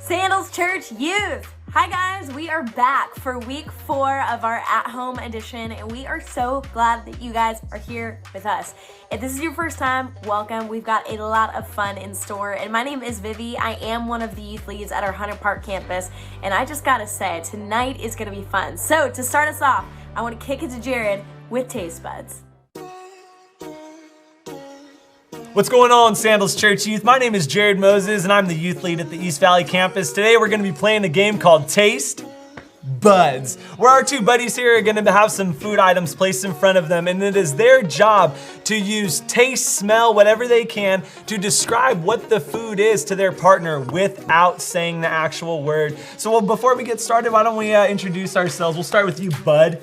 Sandals Church Youth! Hi guys, we are back for week 4 of our at-home edition, and we are so glad that you guys are here with us. If this is your first time, welcome. We've got a lot of fun in store, and my name is Vivi. I am one of the youth leads at our Hunter Park campus, and I just gotta say, tonight is gonna be fun. So to start us off, I wanna kick it to Jared with Taste Buds. What's going on, Sandals Church Youth? My name is Jared Moses, and I'm the youth lead at the East Valley campus. Today, we're gonna be playing a game called Taste Buds, where our two buddies here are gonna have some food items placed in front of them, and it is their job to use taste, smell, whatever they can to describe what the food is to their partner without saying the actual word. So before we get started, why don't we introduce ourselves? We'll start with you, Bud.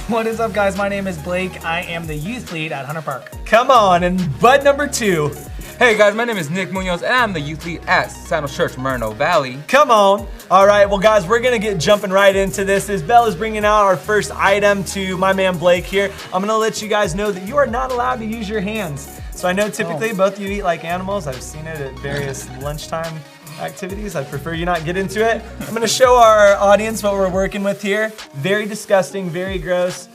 What is up, guys? My name is Blake. I am the youth lead at Hunter Park. Come on, and Bud number 2. Hey guys, my name is Nick Munoz and I'm the youth lead at Sandals Church, Moreno Valley. Come on. All right, well guys, we're gonna get jumping right into this. As Belle is bringing out our first item to my man Blake here, I'm gonna let you guys know that you are not allowed to use your hands. So I know typically both of you eat like animals. I've seen it at various lunchtime activities. I prefer you not get into it. I'm gonna show our audience what we're working with here. Very disgusting, very gross.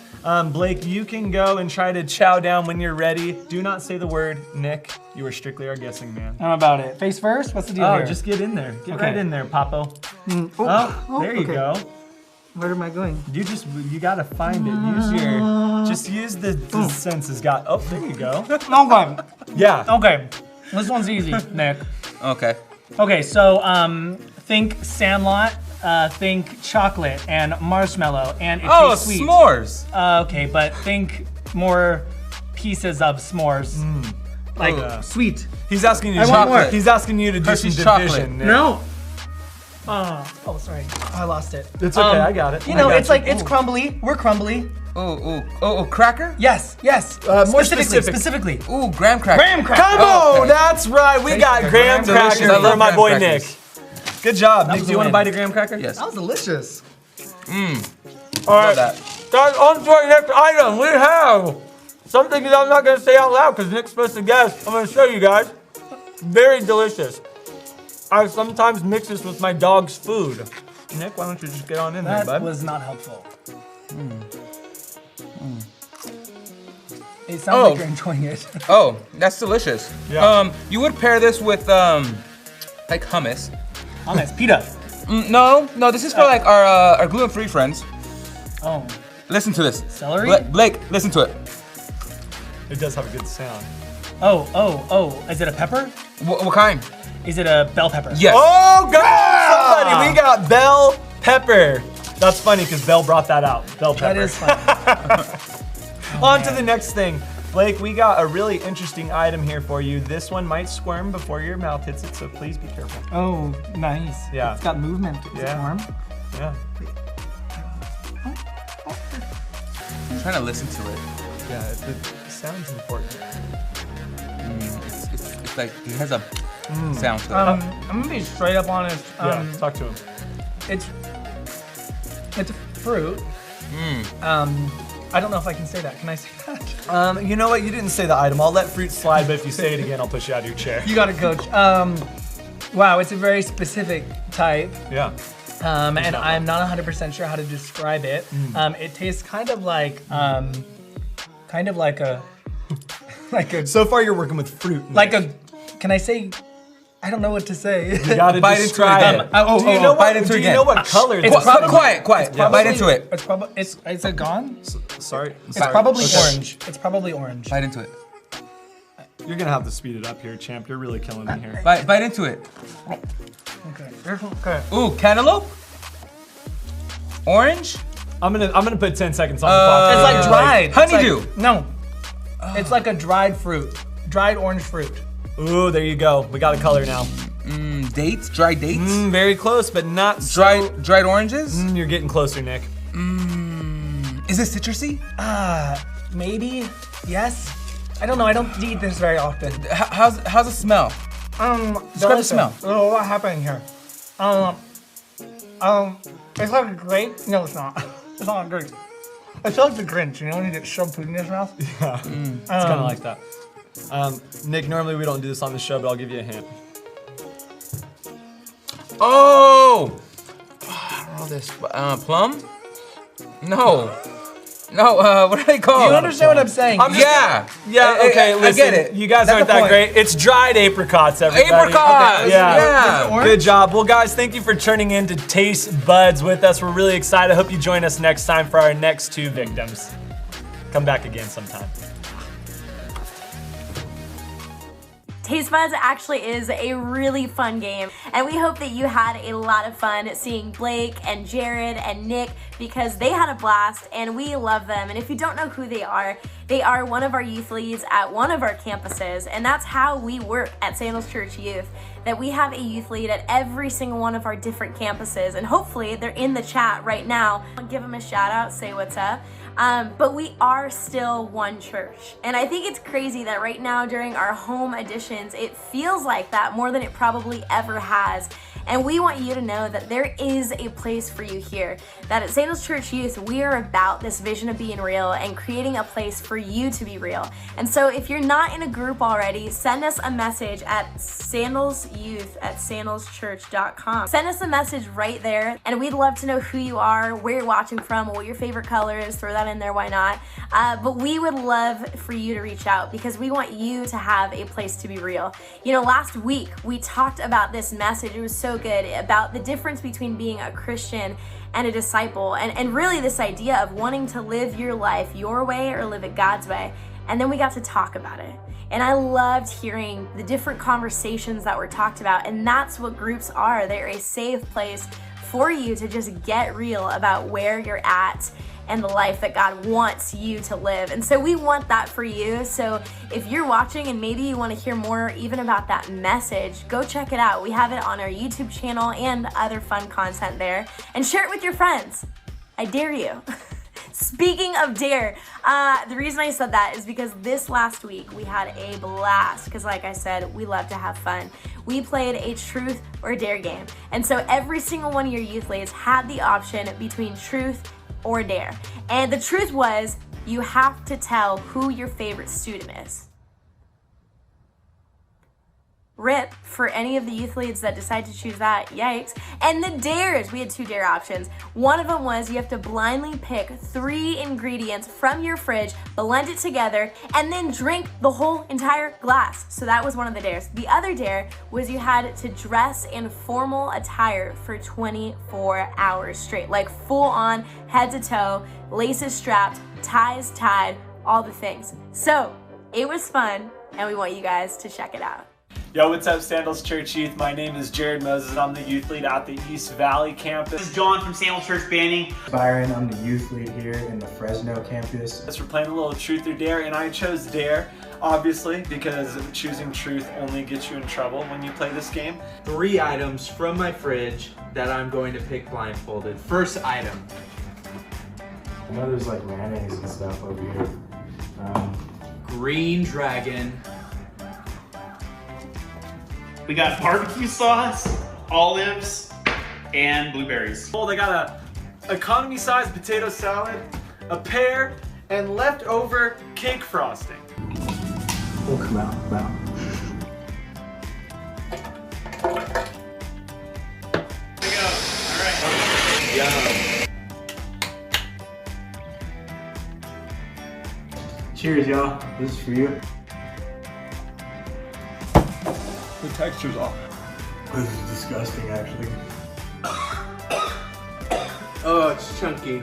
Blake, you can go and try to chow down when you're ready. Do not say the word. Nick, you are strictly our guessing man. I'm about it. Face first? What's the deal here? Just get in there. Get Okay. right in there, Papo. There you okay. go. Where am I going? You gotta find it. Just use the senses. There you go. Okay. Yeah. Okay. This one's easy, Nick. Okay. Okay, so think Sandlot, think chocolate and marshmallow, and it tastes sweet. S'mores. Okay, but think more pieces of s'mores. Like sweet. He's asking you. I want more. He's asking you to do Hershey's some chocolate. division. Nick. No. Oh, sorry. I lost it. It's okay. I got it. You know, I got it's like, it's crumbly. We're crumbly. Cracker? Yes. More specific. Specifically. Ooh, graham cracker. Graham cracker. Come on, that's right. We got graham crackers delicious. I love for my graham boy crackers. Nick. Good job. Nick, was do you a want to win. bite a graham cracker? Yes. That was delicious. All right. Love that. Guys, on to our next item. We have something that I'm not going to say out loud because Nick's supposed to guess. I'm going to show you guys. Very delicious. I sometimes mix this with my dog's food. Nick, why don't you just get on in there, That bud? was not helpful. It sounds like you're enjoying it. Oh, that's delicious. Yeah. You would pair this with like hummus. Hummus, pita. No, this is for like our gluten-free friends. Oh, Listen to this. Celery? Blake, listen to it. It does have a good sound. oh. Is it a pepper? What kind? Is it a bell pepper? Yes. Oh, God, somebody. We got bell pepper. That's funny because Belle brought that out. Bell pepper. That is fun. On to the next thing. Blake, we got a really interesting item here for you. This one might squirm before your mouth hits it, so please be careful. Oh, nice. Yeah. It's got movement. Is it warm? Yeah. I'm trying to listen to it. Yeah, it sounds important. It's like it has a sound to it. I'm gonna be straight up honest. Yeah, talk to him. It's a fruit. I don't know if I can say that. Can I say that? You know what? You didn't say the item. I'll let fruit slide, but if you say it again, I'll push you out of your chair. You got it, coach. Wow, it's a very specific type. Yeah. And I'm not 100% sure how to describe it. It tastes kind of like a, So far, you're working with fruit. can I say, I don't know what to say. You gotta Bite into it describe again. it. Do you know bite what? into Do it you again. know what color It's this probably- Quiet. Bite into it. It's probably, is it gone? Sorry. It's probably orange. It's probably orange. Bite into it. You're gonna have to speed it up here, champ. You're really killing me here. Bite into it. Okay. Ooh, cantaloupe. Orange. I'm gonna put 10 seconds on the clock. It's like dried. honeydew. It's like, no. It's like a dried fruit. Dried orange fruit. Ooh, there you go. We got a color now. Dates. Dried dates. Very close, but not so. Dried oranges. You're getting closer, Nick. Is it citrusy? Maybe. Yes. I don't know. I don't eat this very often. How's it smell? Describe the smell. Oh, what happened here? It's like a grape. No, it's not. It's not a grape. It's like the Grinch. You know when you get shoved food in your mouth? Yeah, it's kind of like that. Nick, normally we don't do this on the show, but I'll give you a hint. Oh! I don't know this. Plum? No. No, what are they called? Do you understand what I'm saying? Yeah. Okay, I listen, get it. you guys That's aren't the that point. great. It's dried apricots, everybody. Apricots! Yeah. Good job. Well, guys, thank you for turning in to Taste Buds with us. We're really excited. I hope you join us next time for our next 2 victims. Come back again sometime. Taste Buds actually is a really fun game, and we hope that you had a lot of fun seeing Blake and Jared and Nick, because they had a blast and we love them. And if you don't know who they are one of our youth leads at one of our campuses, and that's how we work at Sandals Church Youth, that we have a youth lead at every single one of our different campuses, and hopefully they're in the chat right now. I'll give them a shout out, say what's up. But we are still one church. And I think it's crazy that right now during our home editions, it feels like that more than it probably ever has. And we want you to know that there is a place for you here. That at Sandals Church Youth, we are about this vision of being real and creating a place for you to be real. And so if you're not in a group already, send us a message at sandalsyouth@sandalschurch.com. Send us a message right there, and we'd love to know who you are, where you're watching from, what your favorite color is. Throw that in there, why not? But we would love for you to reach out, because we want you to have a place to be real. You know, last week we talked about this message. It was so good, about the difference between being a Christian and a disciple, and really this idea of wanting to live your life your way or live it God's way. And then we got to talk about it. And I loved hearing the different conversations that were talked about. And that's what groups are. They're a safe place for you to just get real about where you're at and the life that God wants you to live. And so we want that for you. So if you're watching and maybe you want to hear more even about that message, go check it out. We have it on our YouTube channel and other fun content there. And share it with your friends. I dare you. Speaking of dare, the reason I said that is because this last week we had a blast, because like I said, we love to have fun. We played a truth or dare game. And so every single one of your youth leads had the option between truth or dare. And the truth was, you have to tell who your favorite student is. RIP for any of the youth leads that decide to choose that, yikes. And the dares, we had 2 dare options. One of them was you have to blindly pick 3 ingredients from your fridge, blend it together, and then drink the whole entire glass. So that was one of the dares. The other dare was you had to dress in formal attire for 24 hours straight, like full on, head to toe, laces strapped, ties tied, all the things. So it was fun, and we want you guys to check it out. Yo, what's up, Sandals Church Youth? My name is Jared Moses. I'm the youth lead at the East Valley campus. This is John from Sandals Church Banning. Byron, I'm the youth lead here in the Fresno campus. We're playing a little truth or dare, and I chose dare, obviously, because choosing truth only gets you in trouble when you play this game. 3 items from my fridge that I'm going to pick blindfolded. First item. I know there's like mayonnaise and stuff over here. Green Dragon. We got barbecue sauce, olives, and blueberries. Oh, they got a economy-sized potato salad, a pear, and leftover cake frosting. We'll come out. There we go. All right. Cheers, y'all. This is for you. The texture's off. This is disgusting, actually. Oh, it's chunky.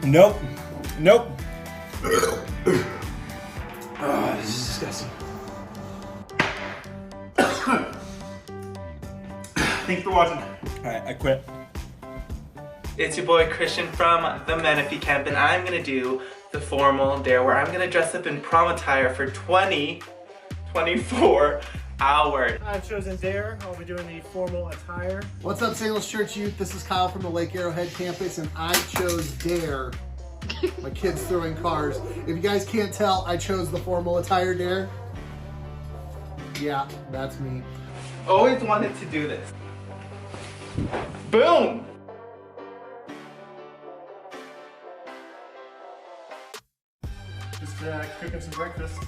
Nope. Oh, this is disgusting. Thanks for watching. All right, I quit. It's your boy Christian from the Menifee Camp, and I'm gonna do the formal dare where I'm gonna dress up in prom attire for 24 hours. I've chosen dare. I'll be doing the formal attire. What's up, Sandals Church Youth? This is Kyle from the Lake Arrowhead campus, and I chose dare. My kids throwing cars. If you guys can't tell, I chose the formal attire dare. Yeah, that's me. Always wanted to do this. Boom! Just cooking some breakfast.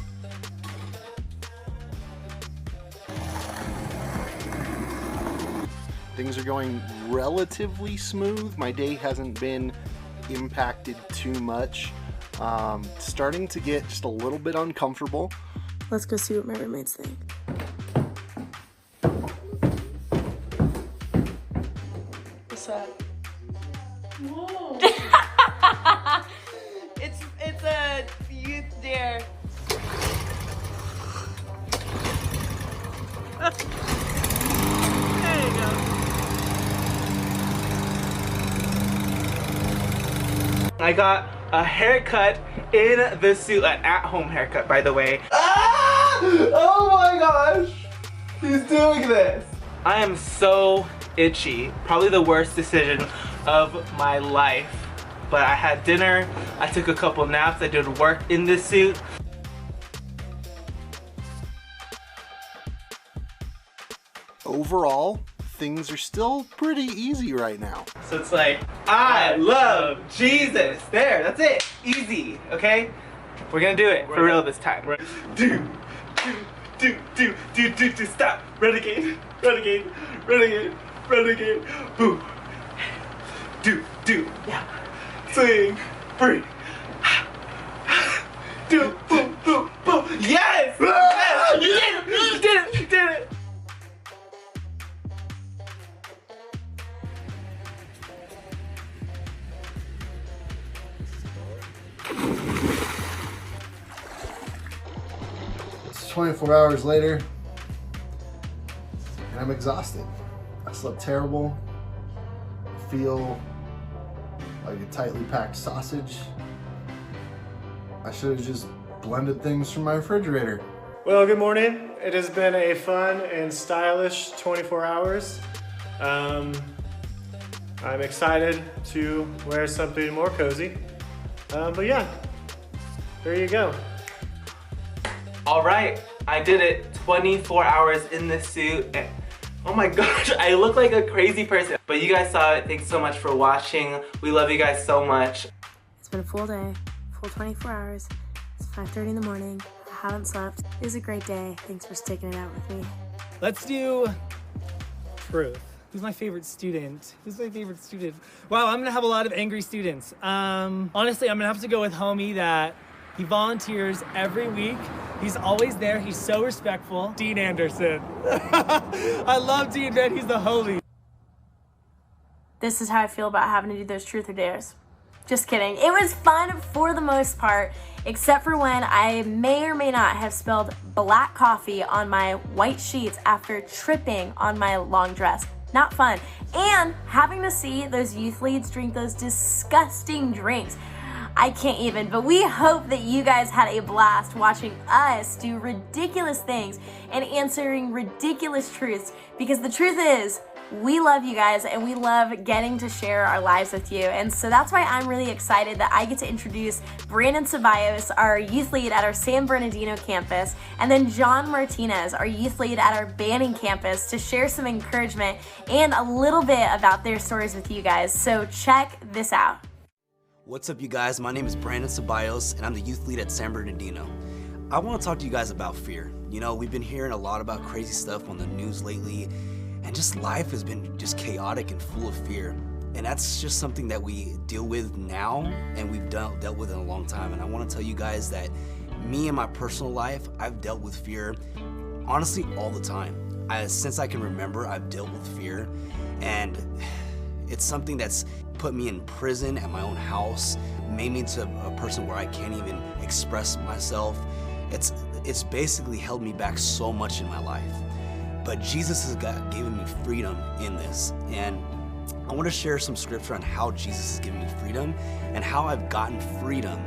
Things are going relatively smooth. My day hasn't been impacted too much. Starting to get just a little bit uncomfortable. Let's go see what my roommates think. What's up? Whoa. it's a youth dare. There you go. I got a haircut in the suit, an at-home haircut, by the way. Ah! Oh my gosh! He's doing this! I am so itchy. Probably the worst decision of my life. But I had dinner, I took a couple naps, I did work in this suit. Overall, things are still pretty easy right now. So it's like, I love Jesus. There, that's it. Easy, okay? We're gonna do it for real this time. Do, stop. Renegade, renegade, renegade, renegade. Boo. Do, yeah. Swing, free. Do, boom, boom, boom. Yes! Yes! You did it! You did it! You did it! It's 24 hours later, and I'm exhausted. I slept terrible. I feel like a tightly packed sausage. I should have just blended things from my refrigerator. Well, good morning. It has been a fun and stylish 24 hours. I'm excited to wear something more cozy. But yeah, there you go. All right, I did it. 24 hours in this suit. And oh my gosh, I look like a crazy person. But you guys saw it. Thanks so much for watching. We love you guys so much. It's been a full day, full 24 hours. It's 5:30 in the morning. I haven't slept. It was a great day. Thanks for sticking it out with me. Let's do truth. Who's my favorite student? Who's my favorite student? Wow, I'm gonna have a lot of angry students. Honestly, I'm gonna have to go with homie that he volunteers every week. He's always there. He's so respectful. Dean Anderson. I love Dean, man. He's the homie. This is how I feel about having to do those truth or dares. Just kidding. It was fun for the most part, except for when I may or may not have spilled black coffee on my white sheets after tripping on my long dress. Not fun. And having to see those youth leads drink those disgusting drinks. I can't even, but we hope that you guys had a blast watching us do ridiculous things and answering ridiculous truths, because the truth is, we love you guys and we love getting to share our lives with you. And so that's why I'm really excited that I get to introduce Brandon CEBALLOS, our youth lead at our San Bernardino campus, and then John Martinez, our youth lead at our Banning campus, to share some encouragement and a little bit about their stories with you guys. So check this out. What's up, you guys? My name is Brandon CEBALLOS, and I'm the youth lead at San Bernardino. I want to talk to you guys about fear. You know, we've been hearing a lot about crazy stuff on the news lately, and just life has been just chaotic and full of fear. And that's just something that we deal with now, and we've dealt with in a long time. And I want to tell you guys that me in my personal life, I've dealt with fear, honestly, all the time. Since I can remember, I've dealt with fear, and it's something that's put me in prison at my own house, made me into a person where I can't even express myself. It's basically held me back so much in my life. But Jesus has given me freedom in this. And I want to share some scripture on how Jesus has given me freedom and how I've gotten freedom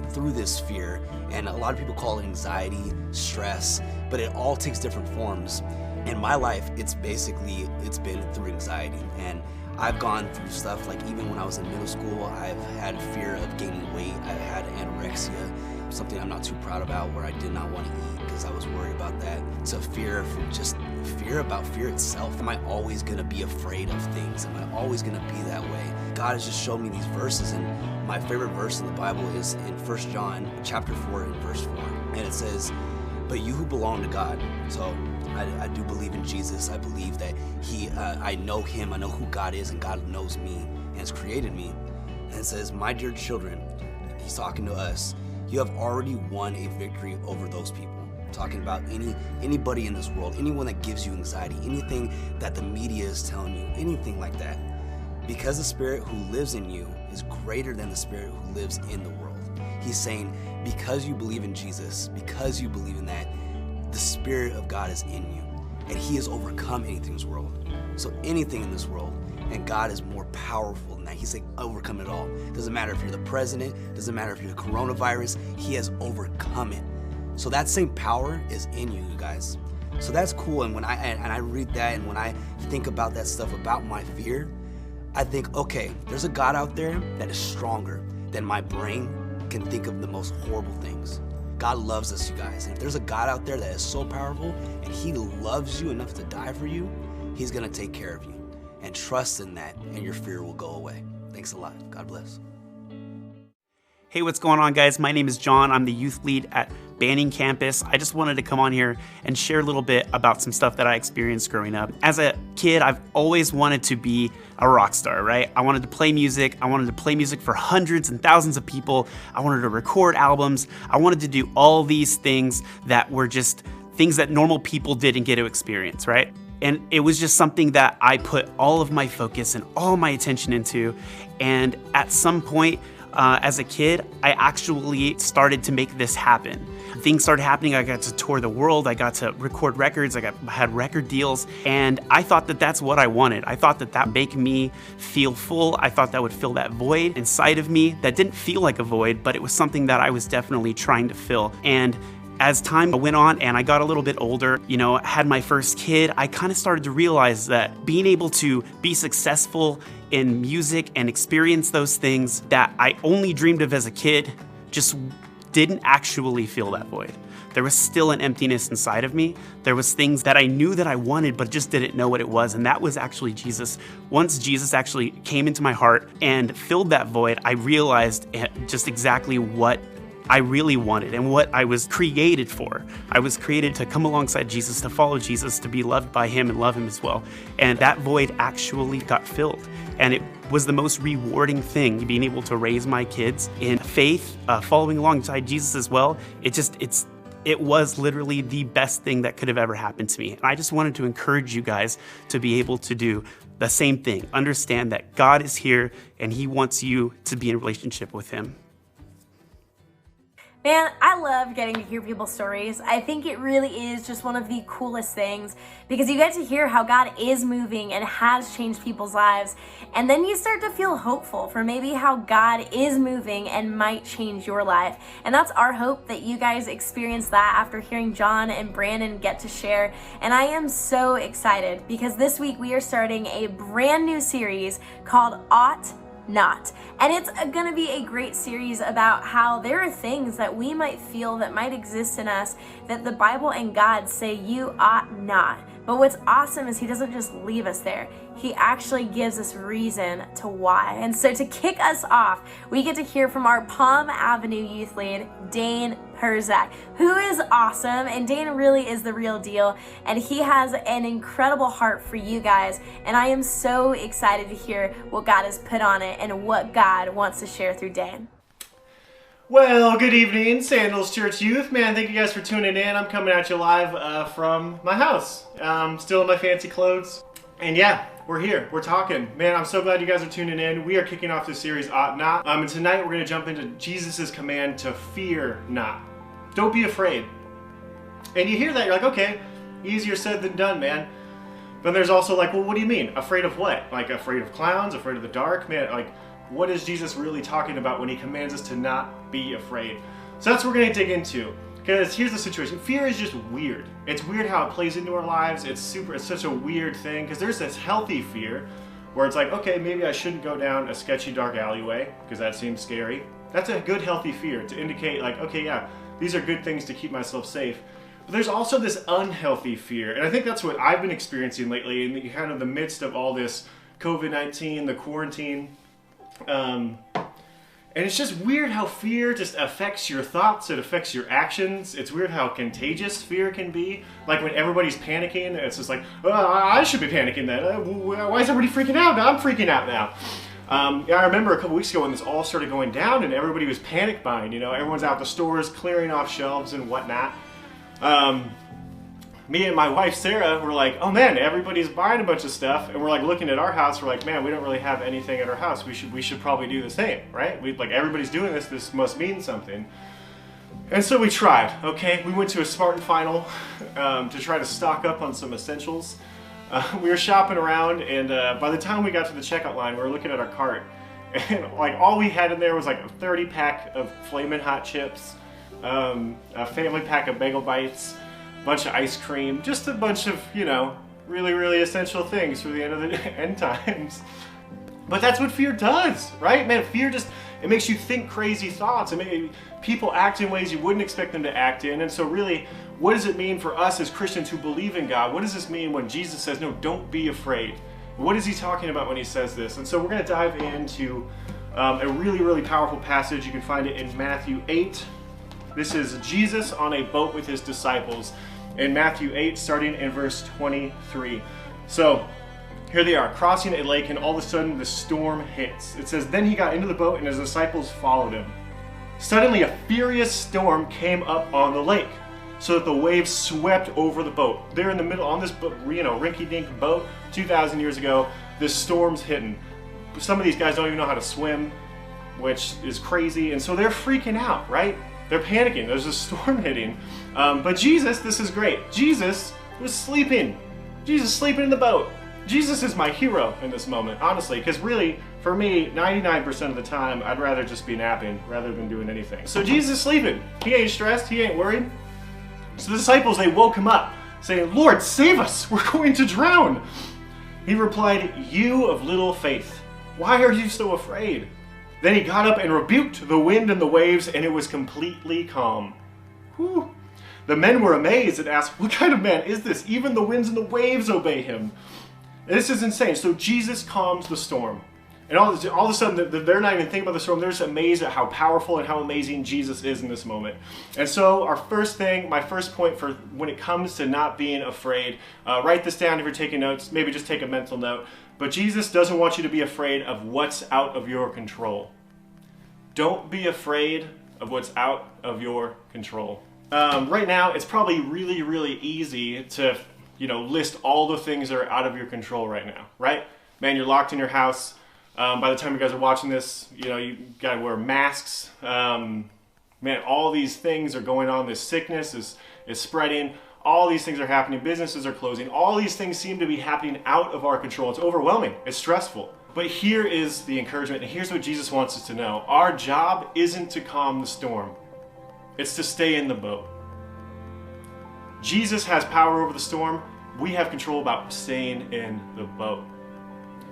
through this fear. And a lot of people call it anxiety, stress, but it all takes different forms. In my life, it's been through anxiety. And I've gone through stuff like, even when I was in middle school, I've had fear of gaining weight. I've had anorexia, something I'm not too proud about, where I did not want to eat because I was worried about that. So fear about fear itself. Am I always gonna be afraid of things? Am I always gonna be that way? God has just shown me these verses, and my favorite verse in the Bible is in 1 John chapter 4 and verse 4. And it says, but you who belong to God. So I do believe in Jesus. I believe that I know him, I know who God is, and God knows me and has created me. And it says, my dear children, he's talking to us, you have already won a victory over those people. Talking about anybody in this world, anyone that gives you anxiety, anything that the media is telling you, anything like that. Because the Spirit who lives in you is greater than the Spirit who lives in the world. He's saying, because you believe in Jesus, because you believe in that, the Spirit of God is in you. And he has overcome anything in this world. So anything in this world, and God is more powerful than that. He's like, overcome it all. Doesn't matter if you're the president, doesn't matter if you're the coronavirus, he has overcome it. So that same power is in you guys. So that's cool. And when I read that, and when I think about that stuff about my fear, I think, okay, there's a God out there that is stronger than my brain can think of the most horrible things. God loves us, you guys. And if there's a God out there that is so powerful and he loves you enough to die for you, he's gonna take care of you. And trust in that, and your fear will go away. Thanks a lot. God bless. Hey, what's going on, guys? My name is John. I'm the youth lead at Banning Campus. I just wanted to come on here and share a little bit about some stuff that I experienced growing up. As a kid, I've always wanted to be a rock star, right? I wanted to play music. I wanted to play music for hundreds and thousands of people. I wanted to record albums. I wanted to do all these things that were just things that normal people didn't get to experience, right? And it was just something that I put all of my focus and all my attention into. And at some point, as a kid, I actually started to make this happen. Things started happening. I got to tour the world. I got to record records. I had record deals. And I thought that that's what I wanted. I thought that that would make me feel full. I thought that would fill that void inside of me that didn't feel like a void, but it was something that I was definitely trying to fill. And as time went on and I got a little bit older, had my first kid, I kind of started to realize that being able to be successful in music and experience those things that I only dreamed of as a kid just didn't actually fill that void. There was still an emptiness inside of me. There was things that I knew that I wanted, but just didn't know what it was. And that was actually Jesus. Once Jesus actually came into my heart and filled that void, I realized just exactly what I really wanted and what I was created for. I was created to come alongside Jesus, to follow Jesus, to be loved by him and love him as well. And that void actually got filled. And it was the most rewarding thing, being able to raise my kids in faith, following alongside Jesus as well. It was literally the best thing that could have ever happened to me. And I just wanted to encourage you guys to be able to do the same thing. Understand that God is here and he wants you to be in a relationship with him. Man, I love getting to hear people's stories. I think it really is just one of the coolest things because you get to hear how God is moving and has changed people's lives. And then you start to feel hopeful for maybe how God is moving and might change your life. And that's our hope, that you guys experience that after hearing John and Brandon get to share. And I am so excited because this week we are starting a brand new series called Ought Not. And it's gonna be a great series about how there are things that we might feel that might exist in us that the Bible and God say you ought not. But what's awesome is he doesn't just leave us there. He actually gives us reason to why. And so to kick us off, we get to hear from our Palm Avenue youth lead, Dane Perzak, who is awesome. And Dane really is the real deal. And he has an incredible heart for you guys. And I am so excited to hear what God has put on it and what God wants to share through Dane. Well, good evening, Sandals Church youth. Man, thank you guys for tuning in. I'm coming at you live from my house. Still in my fancy clothes. And yeah, we're here. We're talking. Man, I'm so glad you guys are tuning in. We are kicking off this series, Ought Not. And tonight we're going to jump into Jesus' command to fear not. Don't be afraid. And you hear that, you're like, okay, easier said than done, man. But there's also like, well, what do you mean? Afraid of what? Like afraid of clowns? Afraid of the dark? Man, like, what is Jesus really talking about when he commands us to not be afraid? So that's what we're going to dig into. Because here's the situation. Fear is just weird. It's weird how it plays into our lives. It's such a weird thing. Because there's this healthy fear where it's like, okay, maybe I shouldn't go down a sketchy dark alleyway because that seems scary. That's a good healthy fear to indicate like, okay, yeah, these are good things to keep myself safe. But there's also this unhealthy fear. And I think that's what I've been experiencing lately in the kind of the midst of all this COVID-19, the quarantine. And it's just weird how fear just affects your thoughts, it affects your actions. It's weird how contagious fear can be. Like when everybody's panicking, it's just like, oh, I should be panicking then. Why is everybody freaking out? I'm freaking out now. I remember a couple weeks ago when this all started going down and everybody was panic buying, you know, everyone's out the stores clearing off shelves and whatnot. Me and my wife Sarah were like, oh man, everybody's buying a bunch of stuff, and we're like looking at our house, we're like, man, we don't really have anything at our house. We should probably do the same, right? Like everybody's doing this must mean something. And so we tried, okay? We went to a Smart & Final to try to stock up on some essentials. We were shopping around, and by the time we got to the checkout line, we were looking at our cart, and like all we had in there was like a 30-pack of Flamin' Hot chips, a family pack of Bagel Bites, bunch of ice cream, just a bunch of, you know, really, really essential things for the end of the end times. But that's what fear does, right? Man, fear just, it makes you think crazy thoughts. It makes people act in ways you wouldn't expect them to act in. And so really, what does it mean for us as Christians who believe in God? What does this mean when Jesus says, no, don't be afraid? What is he talking about when he says this? And so we're going to dive into a really, really powerful passage. You can find it in Matthew 8. This is Jesus on a boat with his disciples in Matthew 8, starting in verse 23. So here they are, crossing a lake, and all of a sudden the storm hits. It says, then he got into the boat and his disciples followed him. Suddenly a furious storm came up on the lake, so that the waves swept over the boat. They're in the middle, on this, you know, rinky-dink boat, 2,000 years ago, this storm's hitting. Some of these guys don't even know how to swim, which is crazy, and so they're freaking out, right? They're panicking, there's a storm hitting. But Jesus, this is great. Jesus was sleeping. Jesus sleeping in the boat. Jesus is my hero in this moment, honestly, because really, for me, 99% of the time, I'd rather just be napping rather than doing anything. So Jesus is sleeping. He ain't stressed, he ain't worried. So the disciples, they woke him up, saying, Lord, save us, we're going to drown. He replied, you of little faith, why are you so afraid? Then he got up and rebuked the wind and the waves, and it was completely calm. Whew. The men were amazed and asked, what kind of man is this? Even the winds and the waves obey him. And this is insane. So Jesus calms the storm. And all of a sudden, they're not even thinking about the storm. They're just amazed at how powerful and how amazing Jesus is in this moment. And so our first thing, my first point for when it comes to not being afraid, write this down if you're taking notes. Maybe just take a mental note. But Jesus doesn't want you to be afraid of what's out of your control. Don't be afraid of what's out of your control. Right now, it's probably really, really easy to, you know, list all the things that are out of your control right now, right? Man, you're locked in your house. By the time you guys are watching this, you know, you gotta wear masks. Man, all these things are going on. This sickness is spreading. All these things are happening. Businesses are closing. All these things seem to be happening out of our control. It's overwhelming. It's stressful. But here is the encouragement, and here's what Jesus wants us to know. Our job isn't to calm the storm. It's to stay in the boat. Jesus has power over the storm. We have control about staying in the boat.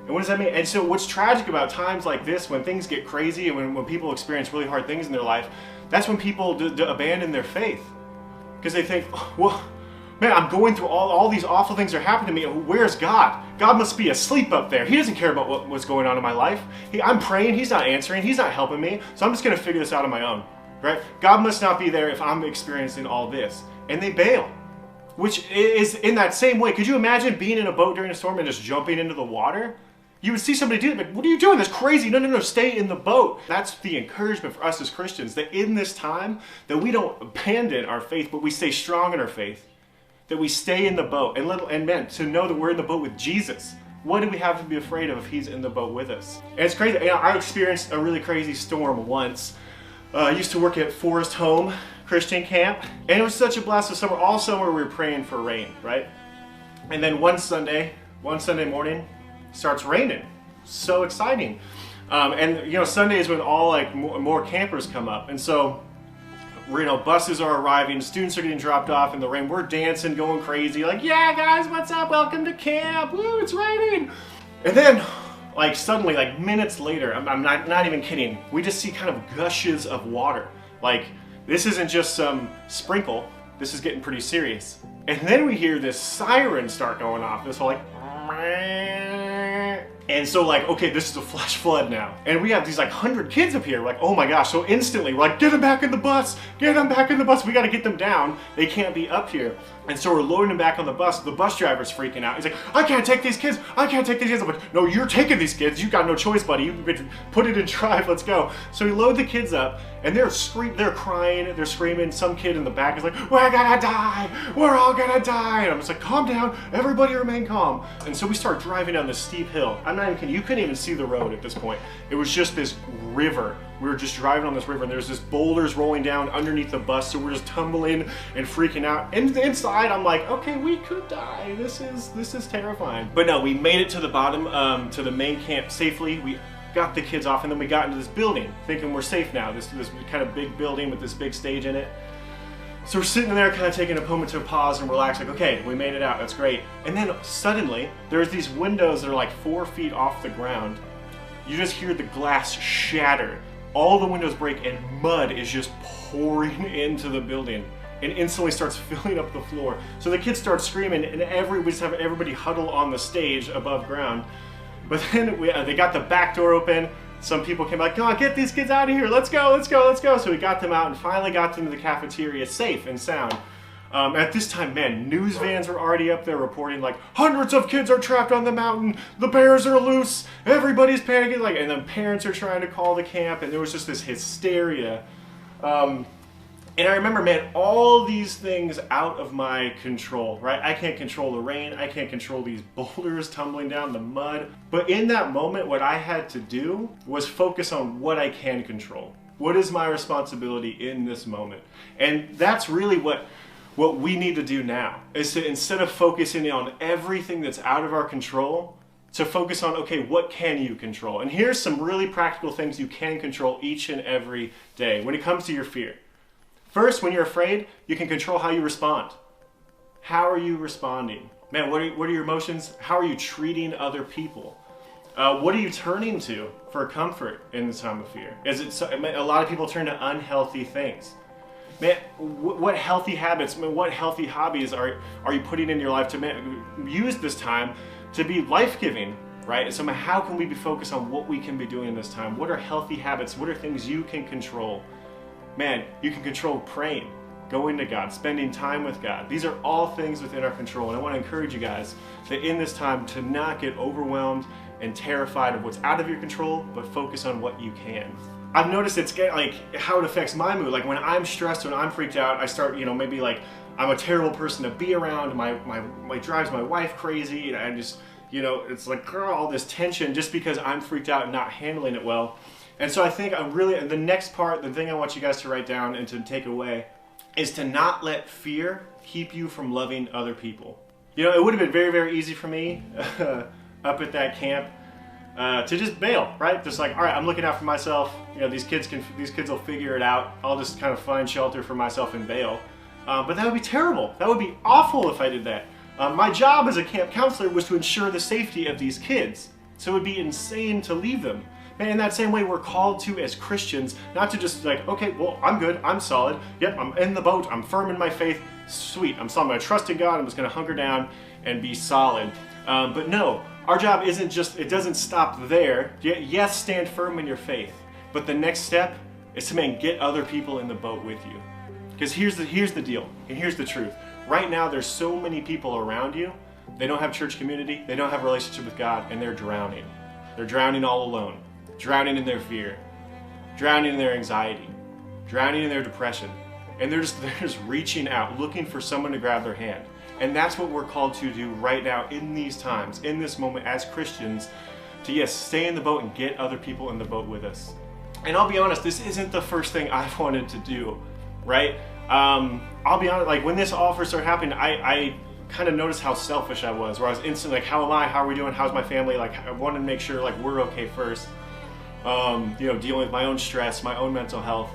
And what does that mean? And so what's tragic about times like this, when things get crazy and when people experience really hard things in their life, that's when people abandon their faith. Because they think, well, man, I'm going through all these awful things are happening to me. Where's God? God must be asleep up there. He doesn't care about what's going on in my life. I'm praying, he's not answering, he's not helping me, so I'm just gonna figure this out on my own, right? God must not be there if I'm experiencing all this. And they bail, which is in that same way. Could you imagine being in a boat during a storm and just jumping into the water? You would see somebody do it, but what are you doing? That's crazy. No, stay in the boat. That's the encouragement for us as Christians, that in this time, that we don't abandon our faith, but we stay strong in our faith. That we stay in the boat. And men, to know that we're in the boat with Jesus. What do we have to be afraid of if he's in the boat with us? And it's crazy. You know, I experienced a really crazy storm once. I used to work at Forest Home Christian Camp, and it was such a blast of summer. All summer we were praying for rain, right? And then one Sunday morning, starts raining. So exciting. And you know, Sunday is when all like more campers come up, and so you know, buses are arriving, students are getting dropped off in the rain. We're dancing, going crazy, like, yeah guys, what's up, welcome to camp, woo, it's raining. And then like suddenly, like minutes later, I'm not even kidding, we just see kind of gushes of water. Like, this isn't just some sprinkle, this is getting pretty serious. And then we hear this siren start going off, this whole like, And so like, okay, this is a flash flood now. And we have these like 100 kids up here. We're like, oh my gosh. So instantly we're like, get them back in the bus. Get them back in the bus. We got to get them down. They can't be up here. And so we're loading them back on the bus. The bus driver's freaking out. He's like, I can't take these kids. I can't take these kids. I'm like, no, you're taking these kids. You got no choice, buddy. You put it in drive. Let's go. So we load the kids up and they're crying, they're screaming. Some kid in the back is like, we're gonna die. We're all gonna die. And I'm just like, calm down. Everybody remain calm. And so we start driving down this steep hill. I'm not even kidding. You couldn't even see the road at this point. It was just this river. We were just driving on this river and there's this boulders rolling down underneath the bus. So we're just tumbling and freaking out. And inside I'm like, okay, we could die. This is terrifying. But no, we made it to the bottom, to the main camp safely. We got the kids off and then we got into this building thinking we're safe now. This kind of big building with this big stage in it. So we're sitting there kind of taking a moment to pause and relax, like, okay, we made it out, that's great. And then suddenly, there's these windows that are like 4 feet off the ground. You just hear the glass shatter. All the windows break and mud is just pouring into the building and instantly starts filling up the floor. So the kids start screaming and we just have everybody huddle on the stage above ground. But then they got the back door open. Some people came like, come on, get these kids out of here. Let's go, let's go, let's go. So we got them out and finally got them to the cafeteria safe and sound. At this time, man, news vans were already up there reporting like, hundreds of kids are trapped on the mountain. The bears are loose. Everybody's panicking. Like, and then parents are trying to call the camp and there was just this hysteria. And I remember, man, all these things out of my control, right? I can't control the rain. I can't control these boulders tumbling down the mud. But in that moment, what I had to do was focus on what I can control. What is my responsibility in this moment? And that's really what we need to do now, is to, instead of focusing on everything that's out of our control, to focus on, okay, what can you control? And here's some really practical things you can control each and every day when it comes to your fear. First, when you're afraid, you can control how you respond. How are you responding? Man, what are your emotions? How are you treating other people? What are you turning to for comfort in this time of fear? A lot of people turn to unhealthy things. Man, what healthy habits, what healthy hobbies are you putting in your life to use this time to be life-giving, right? So how can we be focused on what we can be doing in this time? What are healthy habits? What are things you can control? Man, you can control praying, going to God, spending time with God. These are all things within our control. And I want to encourage you guys that in this time to not get overwhelmed and terrified of what's out of your control, but focus on what you can. I've noticed it's like how it affects my mood. Like when I'm stressed, when I'm freaked out, I start, maybe like I'm a terrible person to be around. My drives my wife crazy, and I just, it's like all this tension just because I'm freaked out and not handling it well. And so I think the next part, the thing I want you guys to write down and to take away is to not let fear keep you from loving other people. It would have been very, very easy for me up at that camp to just bail, right? Just like, all right, I'm looking out for myself. These kids will figure it out. I'll just kind of find shelter for myself and bail. But that would be terrible. That would be awful if I did that. My job as a camp counselor was to ensure the safety of these kids. So it would be insane to leave them. And in that same way, we're called to, as Christians, not to just like, okay, well, I'm good, I'm solid, yep, I'm in the boat, I'm firm in my faith, sweet, I'm going to trust in God, I'm just going to hunker down and be solid. But no, our job isn't just, it doesn't stop there. Yes, stand firm in your faith, but the next step is to, get other people in the boat with you. Because here's the deal, and here's the truth. Right now, there's so many people around you, they don't have church community, they don't have a relationship with God, and they're drowning. They're drowning all alone. Drowning in their fear, drowning in their anxiety, drowning in their depression. And they're just reaching out, looking for someone to grab their hand. And that's what we're called to do right now in these times, in this moment as Christians, to yes, stay in the boat and get other people in the boat with us. And I'll be honest, this isn't the first thing I've wanted to do, right? I'll be honest, like when this all first started happening, I kind of noticed how selfish I was, where I was instantly like, how am I, how are we doing, how's my family? Like I wanted to make sure like we're okay first. Dealing with my own stress, my own mental health.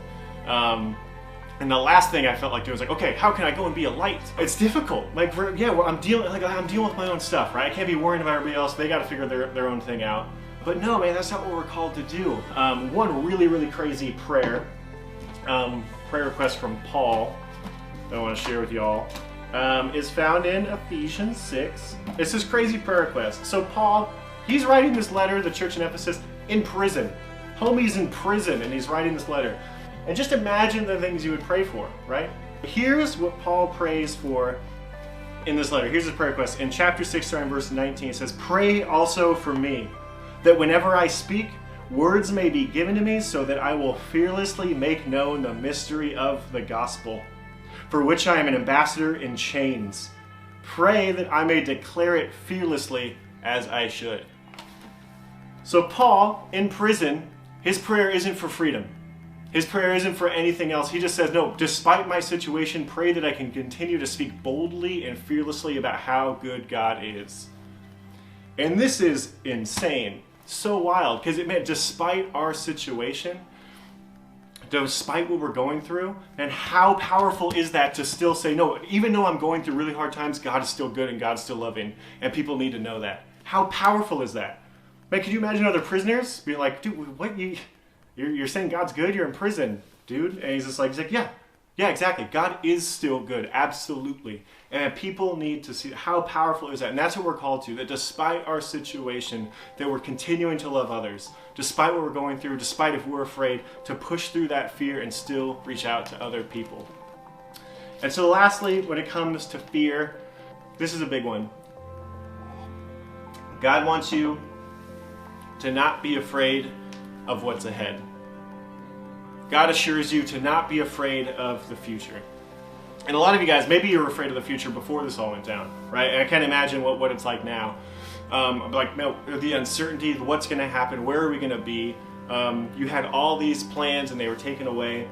And the last thing I felt like doing was like, okay, how can I go and be a light? It's difficult. Like, I'm dealing with my own stuff, right? I can't be worrying about everybody else. They got to figure their own thing out. But no, man, that's not what we're called to do. One really, really crazy prayer request from Paul that I want to share with y'all is found in Ephesians 6. It's this crazy prayer request. So Paul, He's writing this letter to the church in Ephesus in prison. Homie's in prison and he's writing this letter. And just imagine the things you would pray for, right? Here's what Paul prays for in this letter. Here's his prayer request. In chapter 6, starting verse 19, it says, "Pray also for me, that whenever I speak, words may be given to me, so that I will fearlessly make known the mystery of the gospel, for which I am an ambassador in chains. Pray that I may declare it fearlessly as I should." So Paul, in prison, his prayer isn't for freedom. His prayer isn't for anything else. He just says, no, despite my situation, pray that I can continue to speak boldly and fearlessly about how good God is. And this is insane. So wild, because it meant despite our situation, despite what we're going through, and how powerful is that to still say, no, even though I'm going through really hard times, God is still good and God's still loving, and people need to know that. How powerful is that? Man, could you imagine other prisoners being like, dude, what, you're saying God's good? You're in prison, dude. And he's like, yeah, exactly. God is still good, absolutely. And people need to see how powerful is that. And that's what we're called to, that despite our situation, that we're continuing to love others, despite what we're going through, despite if we're afraid, to push through that fear and still reach out to other people. And so lastly, when it comes to fear, this is a big one. God wants you to not be afraid of what's ahead. God assures you to not be afraid of the future. And a lot of you guys, maybe you were afraid of the future before this all went down, right? And I can't imagine what it's like now. Like, no, the uncertainty, what's going to happen, where are we going to be? You had all these plans and they were taken away.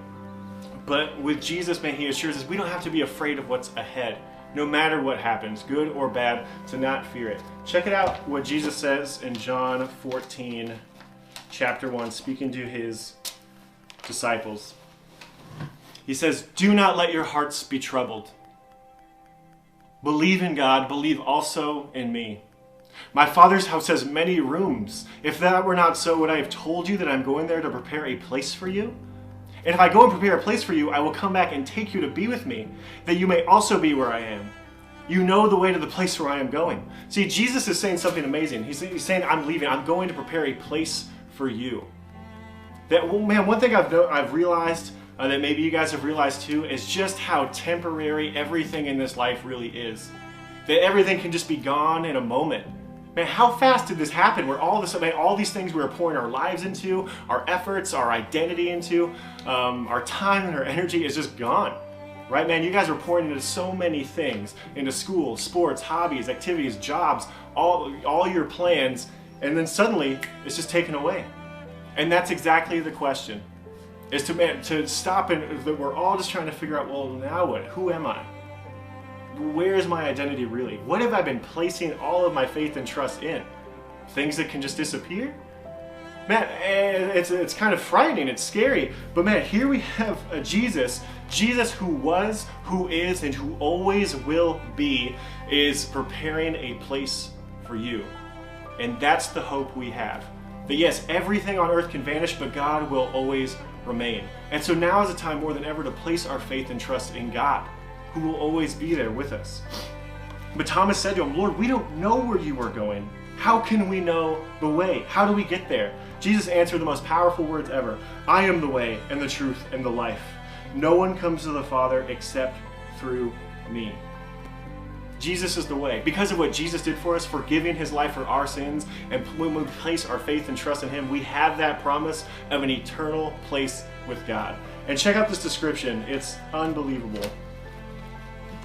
But with Jesus, man, he assures us we don't have to be afraid of what's ahead. No matter what happens, good or bad, to not fear it. Check it out what Jesus says in John 14, chapter 1, speaking to his disciples. He says, "Do not let your hearts be troubled. Believe in God, believe also in me. My Father's house has many rooms. If that were not so, would I have told you that I'm going there to prepare a place for you? And if I go and prepare a place for you, I will come back and take you to be with me, that you may also be where I am. You know the way to the place where I am going." See, Jesus is saying something amazing. He's saying, I'm leaving. I'm going to prepare a place for you. That, well, man, one thing I've realized, that maybe you guys have realized too, is just how temporary everything in this life really is. That everything can just be gone in a moment. Man, how fast did this happen? Where all these things we were pouring our lives into, our efforts, our identity into, our time and our energy is just gone. Right, man? You guys are pouring into so many things, into school, sports, hobbies, activities, jobs, all your plans, and then suddenly it's just taken away. And that's exactly the question. Is to stop and we're all just trying to figure out, well, now what? Who am I? Where is my identity really? What have I been placing all of my faith and trust in? Things that can just disappear? Man, it's kind of frightening, it's scary. But man, here we have a Jesus who was, who is, and who always will be, is preparing a place for you. And that's the hope we have. That yes, everything on earth can vanish, but God will always remain. And so now is a time more than ever to place our faith and trust in God, who will always be there with us. But Thomas said to him, "Lord, we don't know where you are going. How can we know the way? How do we get there?" Jesus answered the most powerful words ever. "I am the way and the truth and the life. No one comes to the Father except through me." Jesus is the way. Because of what Jesus did for us, forgiving his life for our sins, and when we place our faith and trust in him, we have that promise of an eternal place with God. And check out this description. It's unbelievable.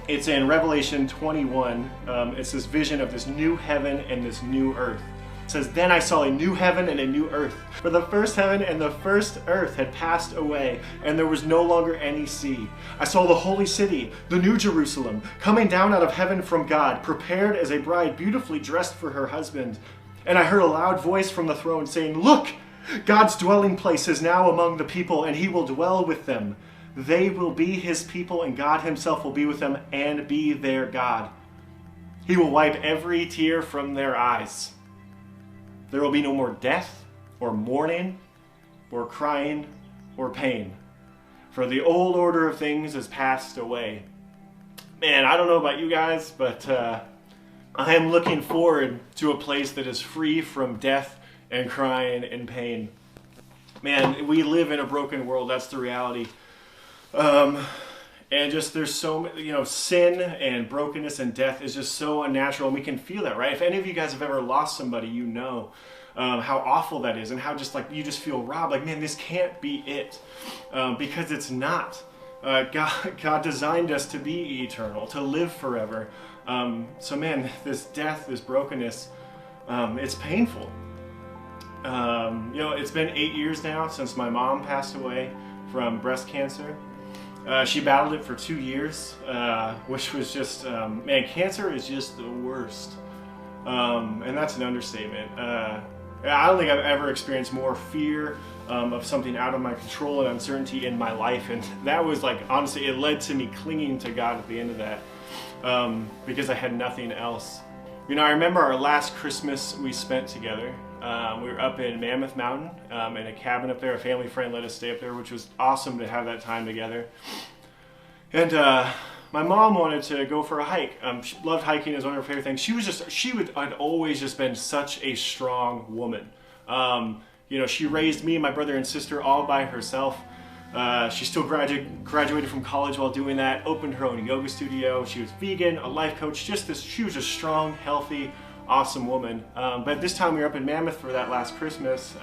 It's in Revelation 21. It's this vision of this new heaven and this new earth. It says, "Then I saw a new heaven and a new earth. For the first heaven and the first earth had passed away, and there was no longer any sea. I saw the holy city, the new Jerusalem, coming down out of heaven from God, prepared as a bride beautifully dressed for her husband. And I heard a loud voice from the throne saying, 'Look, God's dwelling place is now among the people, and he will dwell with them. They will be his people, and God himself will be with them and be their God. He will wipe every tear from their eyes. There will be no more death, or mourning, or crying, or pain. For the old order of things has passed away.'" Man, I don't know about you guys, but I am looking forward to a place that is free from death and crying and pain. Man, we live in a broken world. That's the reality. And just there's so many, sin and brokenness and death is just so unnatural, and we can feel that, right? If any of you guys have ever lost somebody, you know how awful that is, and how just like you just feel robbed. Like, man, this can't be it, because it's not. God designed us to be eternal, to live forever. So man, this death, this brokenness, it's painful. It's been 8 years now since my mom passed away from breast cancer. She battled it for 2 years, which was just, man, cancer is just the worst. And that's an understatement. I don't think I've ever experienced more fear of something out of my control and uncertainty in my life. And that was like, honestly, it led to me clinging to God at the end of that, because I had nothing else. I remember our last Christmas we spent together. We were up in Mammoth Mountain in a cabin up there. A family friend let us stay up there, which was awesome to have that time together. And my mom wanted to go for a hike. She loved hiking, it was one of her favorite things. I'd always just been such a strong woman. She raised me and my brother and sister all by herself. She still graduated from college while doing that, opened her own yoga studio. She was vegan, a life coach, she was a strong, healthy, awesome woman. But this time we were up in Mammoth for that last Christmas.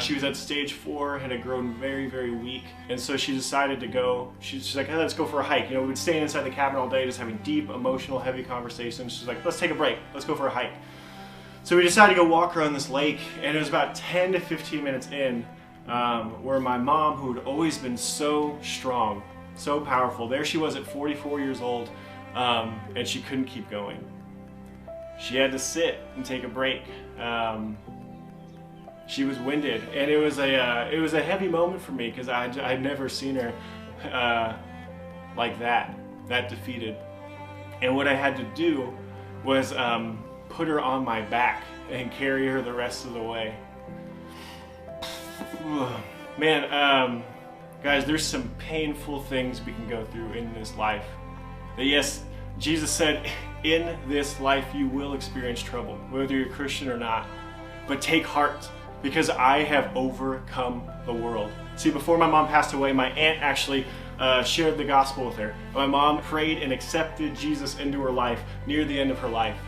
She was at stage 4, had grown very, very weak. And so she decided to go, she's like, hey, let's go for a hike. We'd stay inside the cabin all day, just having deep, emotional, heavy conversations. She's like, let's take a break, let's go for a hike. So we decided to go walk around this lake, and it was about 10 to 15 minutes in, where my mom, who had always been so strong, so powerful, there she was at 44 years old, and she couldn't keep going. She had to sit and take a break. She was winded, and it was a heavy moment for me, because I'd never seen her like that defeated. And what I had to do was put her on my back and carry her the rest of the way. Man, guys, there's some painful things we can go through in this life. Yes, Jesus said, in this life you will experience trouble, whether you're a Christian or not. But take heart, because I have overcome the world. See, before my mom passed away, my aunt actually shared the gospel with her. My mom prayed and accepted Jesus into her life near the end of her life.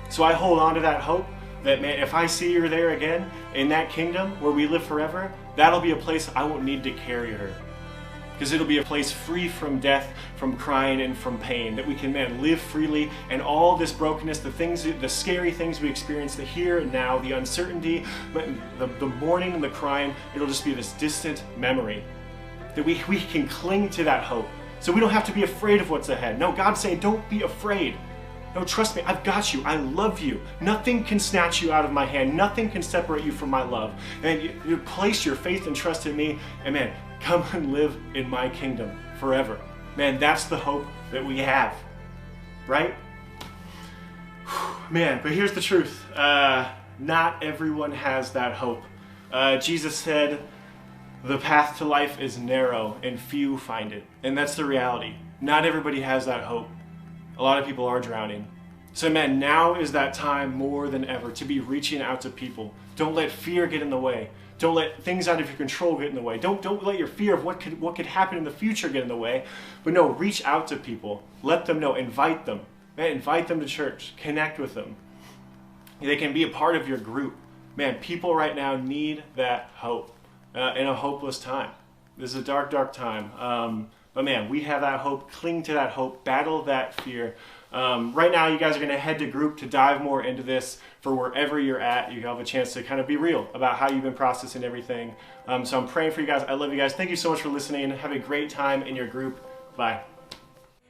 So I hold on to that hope that, man, if I see her there again in that kingdom where we live forever, that'll be a place I won't need to carry her. Because it'll be a place free from death, from crying, and from pain, that we can, man, live freely, and all this brokenness, the scary things we experience, the here and now, the uncertainty, the mourning and the crying, it'll just be this distant memory. That we can cling to that hope. So we don't have to be afraid of what's ahead. No, God's saying, don't be afraid. No, trust me, I've got you. I love you. Nothing can snatch you out of my hand. Nothing can separate you from my love. And you place your faith and trust in me, and man, come and live in my kingdom forever. Man, that's the hope that we have, right? Man, but here's the truth. Not everyone has that hope. Jesus said, the path to life is narrow and few find it. And that's the reality. Not everybody has that hope. A lot of people are drowning. So man, now is that time more than ever to be reaching out to people. Don't let fear get in the way. Don't let things out of your control get in the way. Don't let your fear of what could happen in the future get in the way. But no, reach out to people. Let them know. Invite them. Man, invite them to church. Connect with them. They can be a part of your group. Man, people right now need that hope in a hopeless time. This is a dark, dark time. But man, we have that hope. Cling to that hope. Battle that fear. Right now, you guys are going to head to group to dive more into this. For wherever you're at, you have a chance to kind of be real about how you've been processing everything. So I'm praying for you guys. I love you guys. Thank you so much for listening. Have a great time in your group. Bye.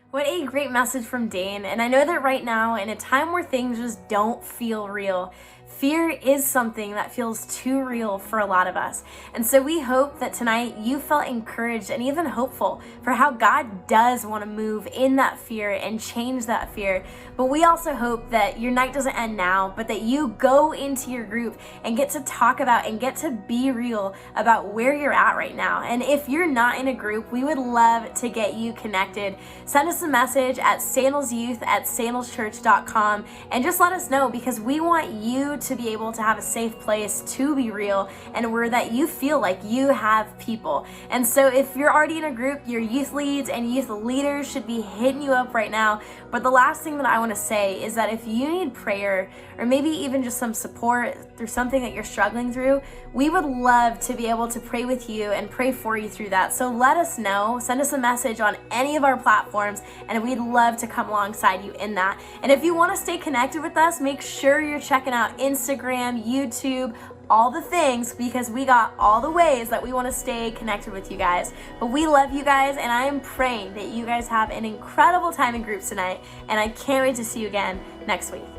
What a great message from Dane. And I know that right now, in a time where things just don't feel real, Fear is something that feels too real for a lot of us. And so we hope that tonight you felt encouraged and even hopeful for how God does want to move in that fear and change that fear. But we also hope that your night doesn't end now, but that you go into your group and get to talk about and get to be real about where you're at right now. And if you're not in a group, we would love to get you connected. Send us a message at sandalsyouth@sandalschurch.com and just let us know, because we want you to be able to have a safe place to be real and where that you feel like you have people. And so if you're already in a group, your youth leads and youth leaders should be hitting you up right now. But the last thing that I want to say is that if you need prayer or maybe even just some support through something that you're struggling through, we would love to be able to pray with you and pray for you through that. So let us know, send us a message on any of our platforms, and we'd love to come alongside you in that. And if you want to stay connected with us, make sure you're checking out Instagram, YouTube, all the things, because we got all the ways that we want to stay connected with you guys. But we love you guys, and I am praying that you guys have an incredible time in groups tonight, and I can't wait to see you again next week.